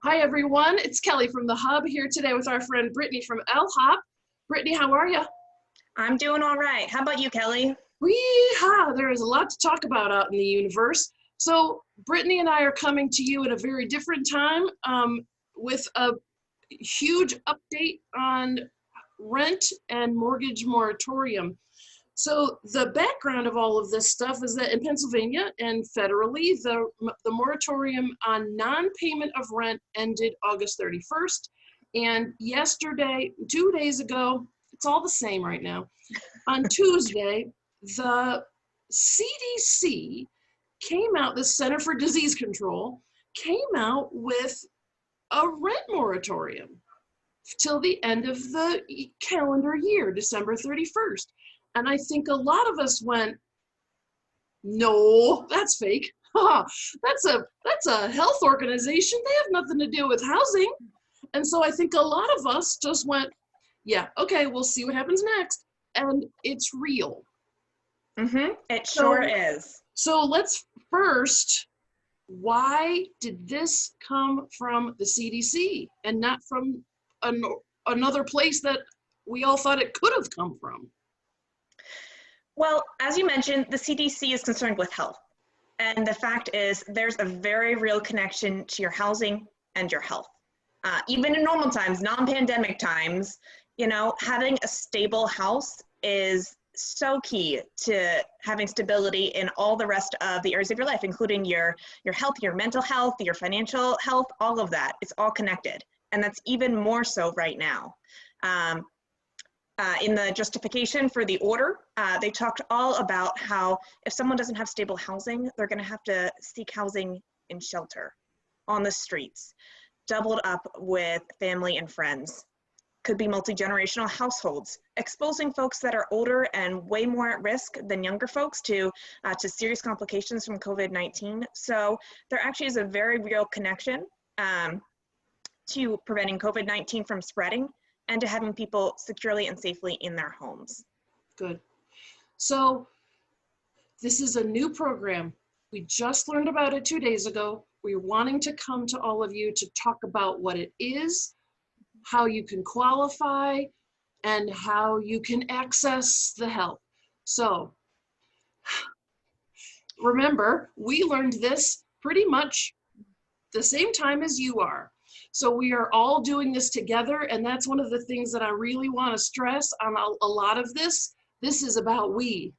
Hi everyone, it's Kelly from The Hub here today with our friend Brittany from L-Hop. Brittany, how are you? I'm doing all right. How about you, Kelly? Wee-ha! There is a lot to talk about out in the universe. So Brittany and I are coming to you at a very different time with a huge update on rent and mortgage moratorium. So the background of all of this stuff is that in Pennsylvania and federally, the moratorium on non-payment of rent ended August 31st. And yesterday, 2 days ago, it's all the same right now. On Tuesday, the CDC came out, the Center for Disease Control, came out with a rent moratorium till the end of the calendar year, December 31st. And I think a lot of us went, no, that's fake. That's a health organization. They have nothing to do with housing. And so I think a lot of us just went, yeah, okay, we'll see what happens next. And it's real. It sure is. So let's first, why did this come from the CDC and not from another place that we all thought it could have come from? Well, as you mentioned, the CDC is concerned with health. And the fact is, there's a very real connection to your housing and your health. Even in normal times, non-pandemic times, having a stable house is so key to having stability in all the rest of the areas of your life, including your health, your mental health, your financial health, all of that. It's all connected. And that's even more so right now. In the justification for the order, they talked all about how if someone doesn't have stable housing, they're going to have to seek housing in shelter, on the streets, doubled up with family and friends. Could be multi-generational households, exposing folks that are older and way more at risk than younger folks to serious complications from COVID-19. So there actually is a very real connection to preventing COVID-19 from spreading and to having people securely and safely in their homes. Good. So this is a new program. We just learned about it 2 days ago. We're wanting to come to all of you to talk about what it is, how you can qualify, and how you can access the help. So remember, we learned this pretty much the same time as you are. So we are all doing this together, and that's one of the things that I really want to stress on a lot of this. This is about we.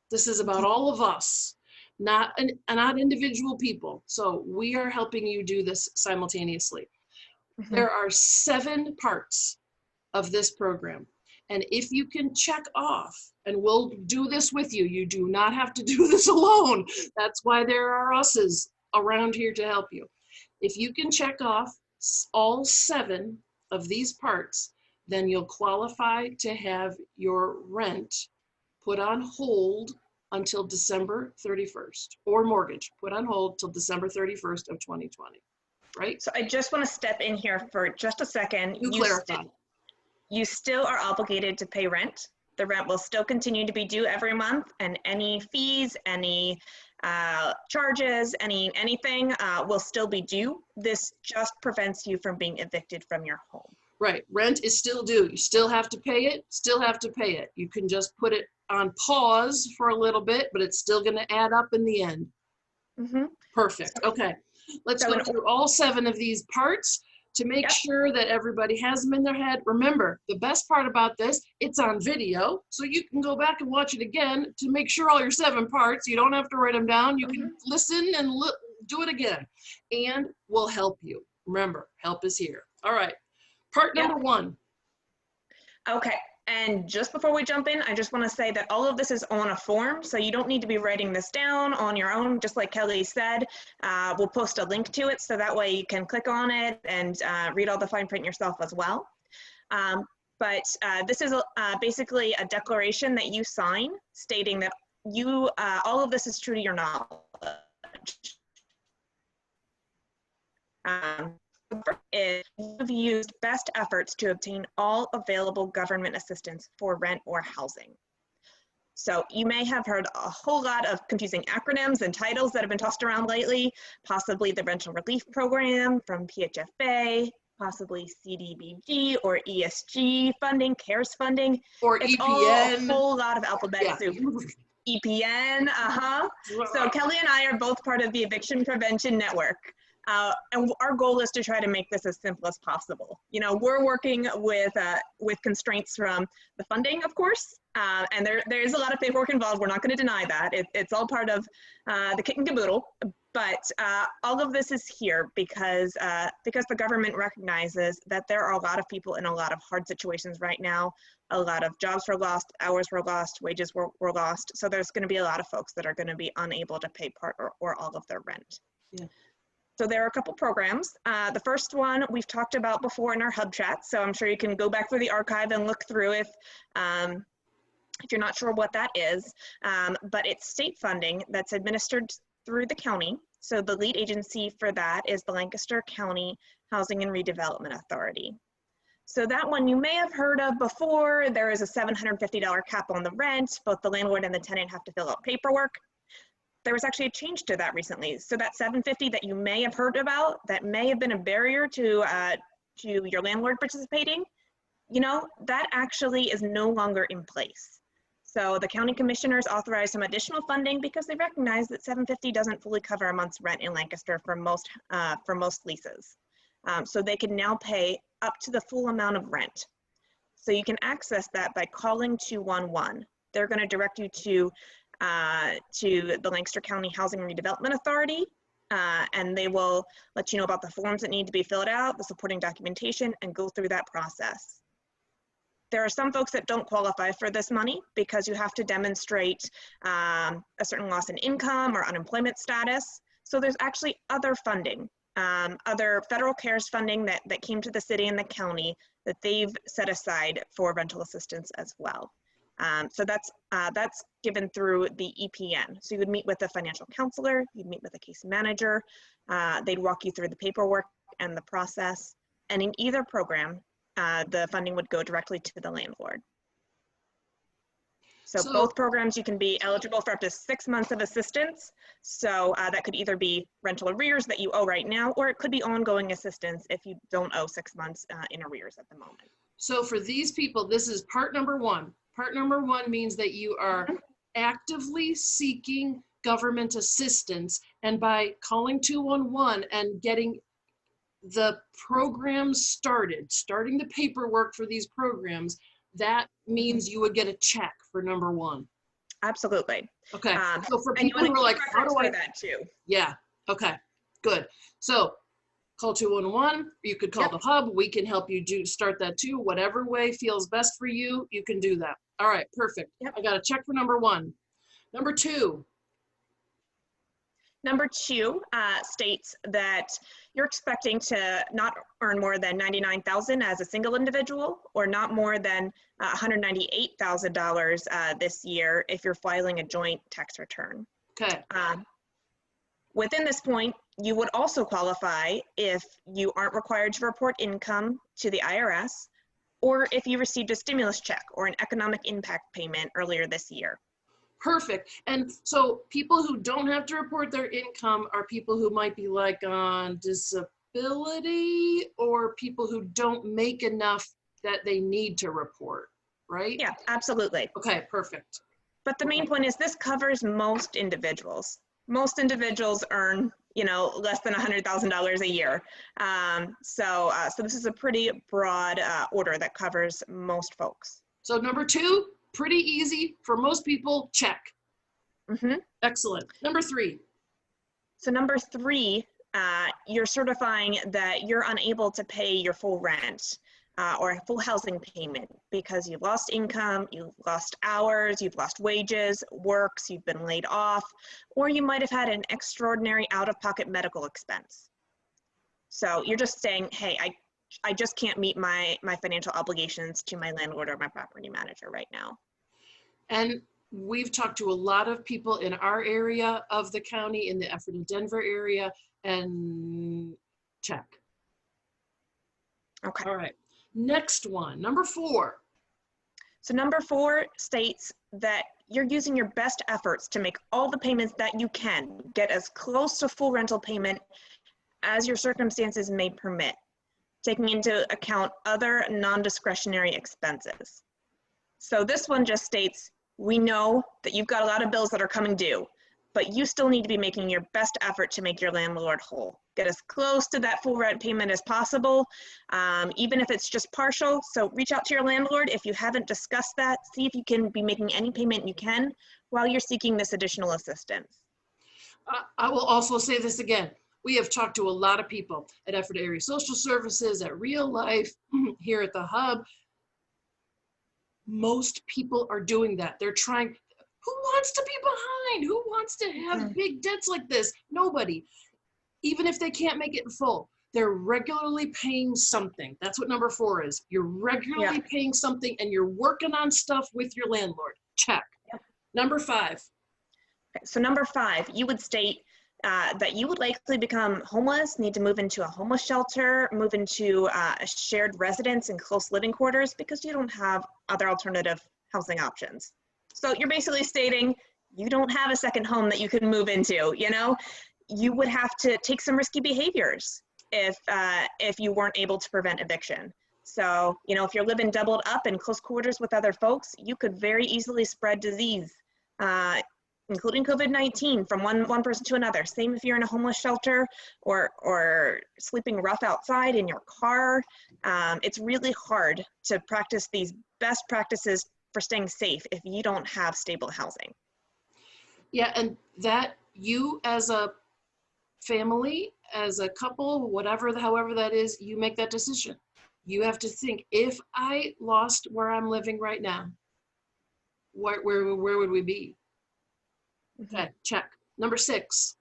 This is about all of us, not individual people. So we are helping you do this simultaneously. There are 7 parts of this program. And if you can check off, and we'll do this with you, you do not have to do this alone. That's why there are us's around here to help you. If you can check off all 7 of these parts, then you'll qualify to have your rent put on hold until December 31st, or mortgage put on hold till December 31st of 2020, right? So I just want to step in here for just a second. You still are obligated to pay rent. The rent will still continue to be due every month, and any fees, any charges, anything will still be due. This just prevents you from being evicted from your home. Right, rent is still due. You still have to pay it, You can just put it on pause for a little bit, but it's still gonna add up in the end. Perfect, okay. Let's go through all 7 of these parts to make sure that everybody has them in their head. Remember, the best part about this, it's on video, so you can go back and watch it again to make sure all your 7 parts, you don't have to write them down. You can listen and do it again, and we'll help you. Remember, help is here. All right, part number 1. Okay, and just before we jump in, I just want to say that all of this is on a form, so you don't need to be writing this down on your own. Just like Kelly said, we'll post a link to it so that way you can click on it and read all the fine print yourself as well. But this is basically a declaration that you sign stating that all of this is true to your knowledge. You've used best efforts to obtain all available government assistance for rent or housing. So you may have heard a whole lot of confusing acronyms and titles that have been tossed around lately, possibly the Rental Relief Program from PHFA, possibly CDBG or ESG funding, CARES funding. Or It's EPN. all a whole lot of alphabet Yeah. soup. EPN, So Kelly and I are both part of the Eviction Prevention Network. And our goal is to try to make this as simple as possible. You know, we're working with constraints from the funding, of course, and there is a lot of paperwork involved. We're not going to deny that. It's all part of the kit and caboodle. But all of this is here because the government recognizes that there are a lot of people in a lot of hard situations right now. A lot of jobs were lost, hours were lost, wages were lost. So there's going to be a lot of folks that are going to be unable to pay part or all of their rent. Yeah. So there are a couple programs. The first one we've talked about before in our hub chat, so I'm sure you can go back through the archive and look through if you're not sure what that is. But it's state funding that's administered through the county. So the lead agency for that is the Lancaster County Housing and Redevelopment Authority. So that one you may have heard of before. There is a $750 cap on the rent. Both the landlord and the tenant have to fill out paperwork. There was actually a change to that recently. So that $750 that you may have heard about, that may have been a barrier to your landlord participating, you know, that actually is no longer in place. So the county commissioners authorized some additional funding because they recognize that $750 doesn't fully cover a month's rent in Lancaster for most leases. So they can now pay up to the full amount of rent. So you can access that by calling 211. They're going to direct you to the Lancaster County Housing and Redevelopment Authority, and they will let you know about the forms that need to be filled out, the supporting documentation, and go through that process. There are some folks that don't qualify for this money because you have to demonstrate a certain loss in income or unemployment status. So there's actually other funding, other federal CARES funding that came to the city and the county that they've set aside for rental assistance as well. So that's given through the EPN. So you would meet with a financial counselor, you'd meet with a case manager, they'd walk you through the paperwork and the process. And in either program, the funding would go directly to the landlord. So both programs, you can be eligible for up to 6 months of assistance. So that could either be rental arrears that you owe right now, or it could be ongoing assistance if you don't owe 6 months in arrears at the moment. So for these people, this is part number one. Part number one means that you are actively seeking government assistance, and by calling 211 and getting the programs starting the paperwork for these programs, that means you would get a check for number one. Absolutely. Okay. So for people who are like, how do I that too? Yeah. Okay. Good. So call 211. You could call the hub. We can help you start that too. Whatever way feels best for you, you can do that. All right. Perfect. I got a check for number one. Number two. Number two states that you're expecting to not earn more than $99,000 as a single individual, or not more than $198,000 this year if you're filing a joint tax return. Okay. Within this point, you would also qualify if you aren't required to report income to the IRS, or if you received a stimulus check or an economic impact payment earlier this year. Perfect. And so people who don't have to report their income are people who might be like on disability, or people who don't make enough that they need to report, right? Yeah, absolutely. Okay, perfect. But the main point is this covers most individuals. Most individuals earn, you know, less than $100,000 a year. So this is a pretty broad order that covers most folks. So number two, pretty easy for most people, check. Excellent. Number three. So number three, you're certifying that you're unable to pay your full rent or a full housing payment because you've lost income, you've lost hours, you've lost wages, works, you've been laid off, or you might have had an extraordinary out-of-pocket medical expense. So you're just saying, hey, I just can't meet my financial obligations to my landlord or my property manager right now. And we've talked to a lot of people in our area of the county, in the Effort and Denver area, and check. Okay. All right. Next one, number four. So number four states that you're using your best efforts to make all the payments that you can, get as close to full rental payment as your circumstances may permit, taking into account other non-discretionary expenses. So this one just states, we know that you've got a lot of bills that are coming due, but you still need to be making your best effort to make your landlord whole. Get as close to that full rent payment as possible, even if it's just partial. So reach out to your landlord if you haven't discussed that. See if you can be making any payment you can while you're seeking this additional assistance. I will also say this again. We have talked to a lot of people at Effort Area Social Services, at Real Life, here at the Hub. Most people are doing that. They're trying. Who wants to be behind? Who wants to have big debts like this? Nobody. Even if they can't make it in full, they're regularly paying something. That's what number 4 is. You're regularly paying something and you're working on stuff with your landlord. Check. Number 5. Okay, so number 5, you would state that you would likely become homeless, need to move into a homeless shelter, move into a shared residence and close living quarters because you don't have other alternative housing options. So you're basically stating you don't have a second home that you can move into, you know? You would have to take some risky behaviors if you weren't able to prevent eviction. So, you know, if you're living doubled up in close quarters with other folks, you could very easily spread disease, including COVID-19 from one person to another. Same if you're in a homeless shelter or sleeping rough outside in your car. It's really hard to practice these best practices for staying safe if you don't have stable housing. Yeah, and that you as a family, as a couple, whatever, however that is, you make that decision. You have to think, if I lost where I'm living right now, where would we be? Okay, check. Number 6.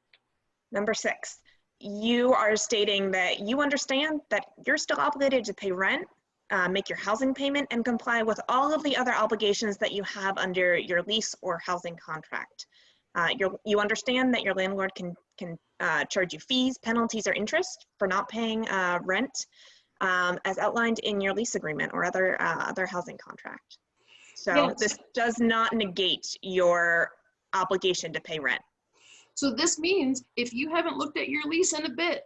Number 6, you are stating that you understand that you're still obligated to pay rent, make your housing payment, and comply with all of the other obligations that you have under your lease or housing contract. You understand that your landlord can charge you fees, penalties, or interest for not paying rent, as outlined in your lease agreement or other housing contract. So this does not negate your obligation to pay rent. So this means if you haven't looked at your lease in a bit,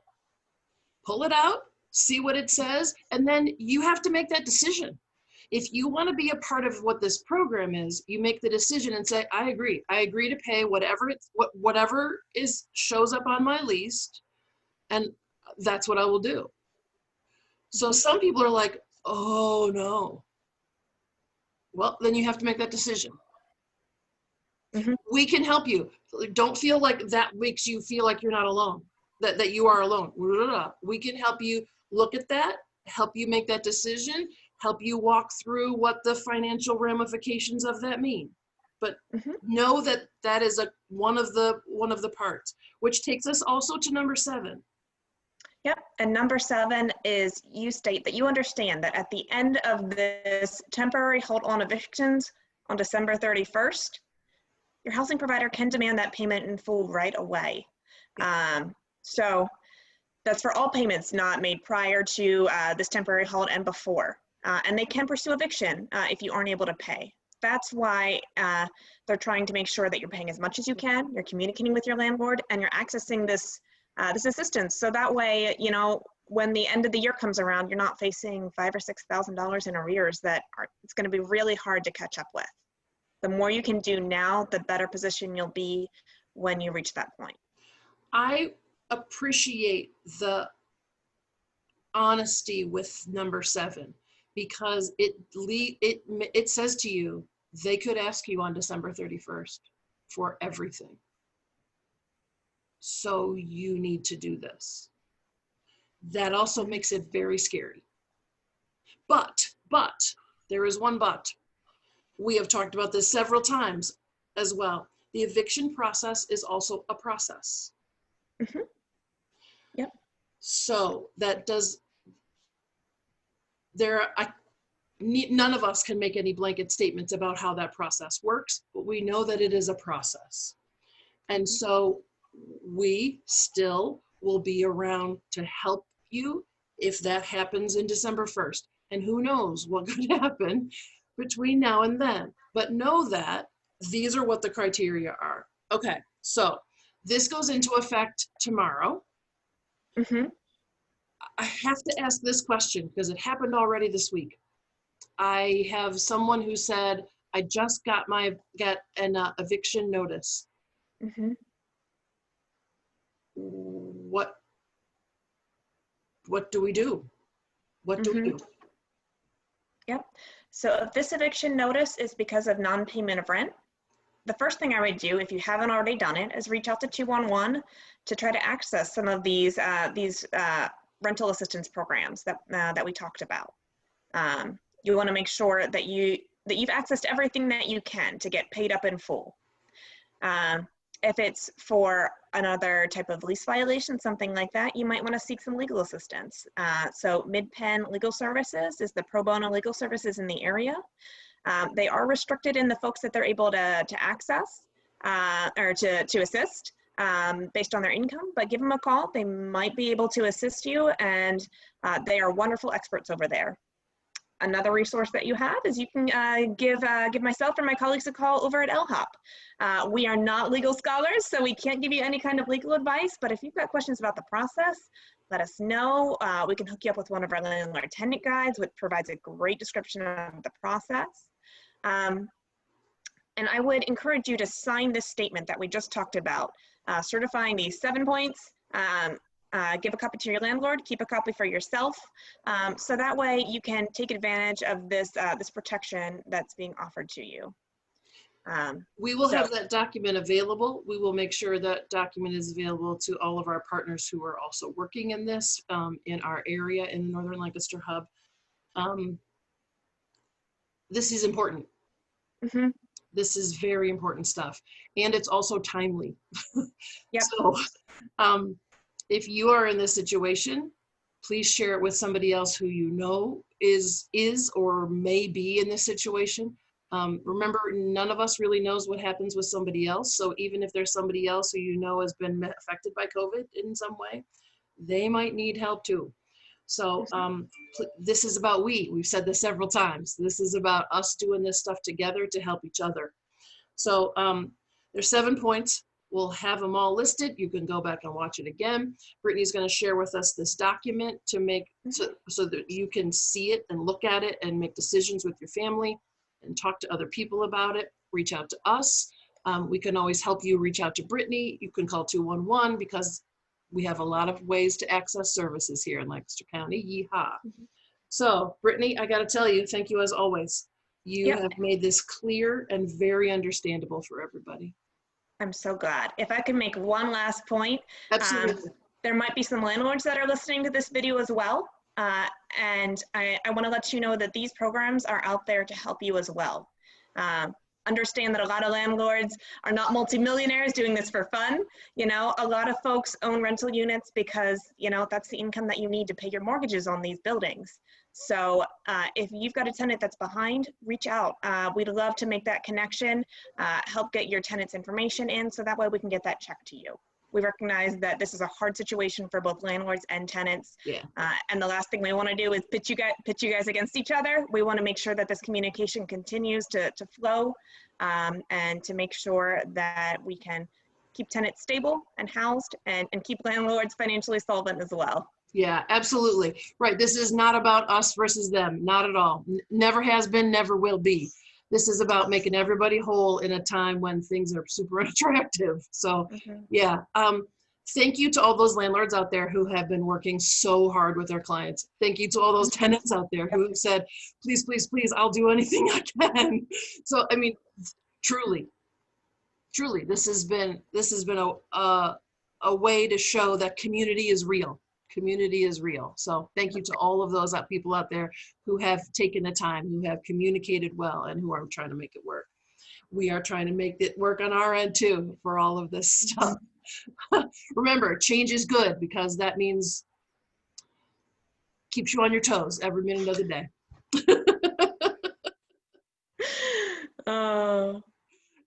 pull it out, see what it says, and then you have to make that decision. If you want to be a part of what this program is, you make the decision and say, I agree. I agree to pay whatever shows up on my lease, and that's what I will do. So some people are like, oh no. Well, then you have to make that decision. We can help you. Don't feel like that makes you feel like you're not alone, that you are alone. We can help you look at that, help you make that decision, help you walk through what the financial ramifications of that mean. But know that that is one of the parts, which takes us also to number 7. Yep, and number 7 is you state that you understand that at the end of this temporary hold on evictions on December 31st, your housing provider can demand that payment in full right away. So that's for all payments not made prior to this temporary hold and before. And they can pursue eviction if you aren't able to pay. That's why they're trying to make sure that you're paying as much as you can, you're communicating with your landlord, and you're accessing this assistance. So that way, you know, when the end of the year comes around, you're not facing $5,000 or $6,000 in arrears it's going to be really hard to catch up with. The more you can do now, the better position you'll be when you reach that point. I appreciate the honesty with number 7, because it says to you, they could ask you on December 31st for everything. So you need to do this. That also makes it very scary. But there is one but. We have talked about this several times as well. The eviction process is also a process. Yep. So that none of us can make any blanket statements about how that process works, but we know that it is a process. And so we still will be around to help you if that happens in December 1st. And who knows what could happen between now and then. But know that these are what the criteria are. Okay, so this goes into effect tomorrow. Mm-hmm. I have to ask this question because it happened already this week. I have someone who said, I just got an eviction notice. Mm-hmm. What do we do? What do we do? Yep. So if this eviction notice is because of non-payment of rent, the first thing I would do, if you haven't already done it, is reach out to 211 to try to access some of these rental assistance programs that we talked about. You want to make sure that you've accessed everything that you can to get paid up in full. If it's for another type of lease violation, something like that, you might want to seek some legal assistance. So Mid-Penn Legal Services is the pro bono legal services in the area. They are restricted in the folks that they're able to access or to assist based on their income, but give them a call. They might be able to assist you, and they are wonderful experts over there. Another resource that you have is you can give myself or my colleagues a call over at LHOP. We are not legal scholars, so we can't give you any kind of legal advice, but if you've got questions about the process, let us know. We can hook you up with one of our landlord tenant guides, which provides a great description of the process. And I would encourage you to sign this statement that we just talked about, certifying these 7 points. Give a copy to your landlord, keep a copy for yourself, so that way you can take advantage of this protection that's being offered to you. We will have that document available. We will make sure that document is available to all of our partners who are also working in this in our area in the Northern Lancaster Hub. This is important. Mm-hmm. This is very important stuff, and it's also timely. Yep. So if you are in this situation, please share it with somebody else who you know is or may be in this situation. Remember, none of us really knows what happens with somebody else. So even if there's somebody else who you know has been affected by COVID in some way, they might need help too. So this is about we've said this several times. This is about us doing this stuff together to help each other. So there's 7 points. We'll have them all listed. You can go back and watch it again. Brittany's going to share with us this document to make so that you can see it and look at it and make decisions with your family and talk to other people about it. Reach out to us. We can always help you reach out to Brittany. You can call 211 because we have a lot of ways to access services here in Lancaster County. Yeehaw. So Brittany, I got to tell you, thank you as always. You have made this clear and very understandable for everybody. I'm so glad. If I can make one last point, absolutely. There might be some landlords that are listening to this video as well. And I want to let you know that these programs are out there to help you as well. Understand that a lot of landlords are not multimillionaires doing this for fun. You know, a lot of folks own rental units because, you know, that's the income that you need to pay your mortgages on these buildings. So if you've got a tenant that's behind, reach out. We'd love to make that connection, help get your tenant's information in so that way we can get that check to you. We recognize that this is a hard situation for both landlords and tenants. Yeah. And the last thing we want to do is pit you guys against each other. We want to make sure that this communication continues to flow and to make sure that we can keep tenants stable and housed and keep landlords financially solvent as well. Yeah, absolutely. Right. This is not about us versus them. Not at all. Never has been, never will be. This is about making everybody whole in a time when things are super unattractive. So yeah. Thank you to all those landlords out there who have been working so hard with their clients. Thank you to all those tenants out there who have said, please, please, please, I'll do anything I can. So, I mean, truly, this has been a way to show that community is real. Community is real. So thank you to all of those people out there who have taken the time, who have communicated well, and who are trying to make it work. We are trying to make it work on our end too for all of this stuff. Remember, change is good because that means keeps you on your toes every minute of the day.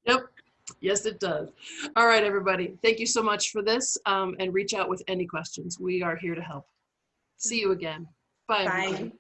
Yep. Yes, it does. All right, everybody. Thank you so much for this, and reach out with any questions. We are here to help. See you again. Bye. Bye. Everybody.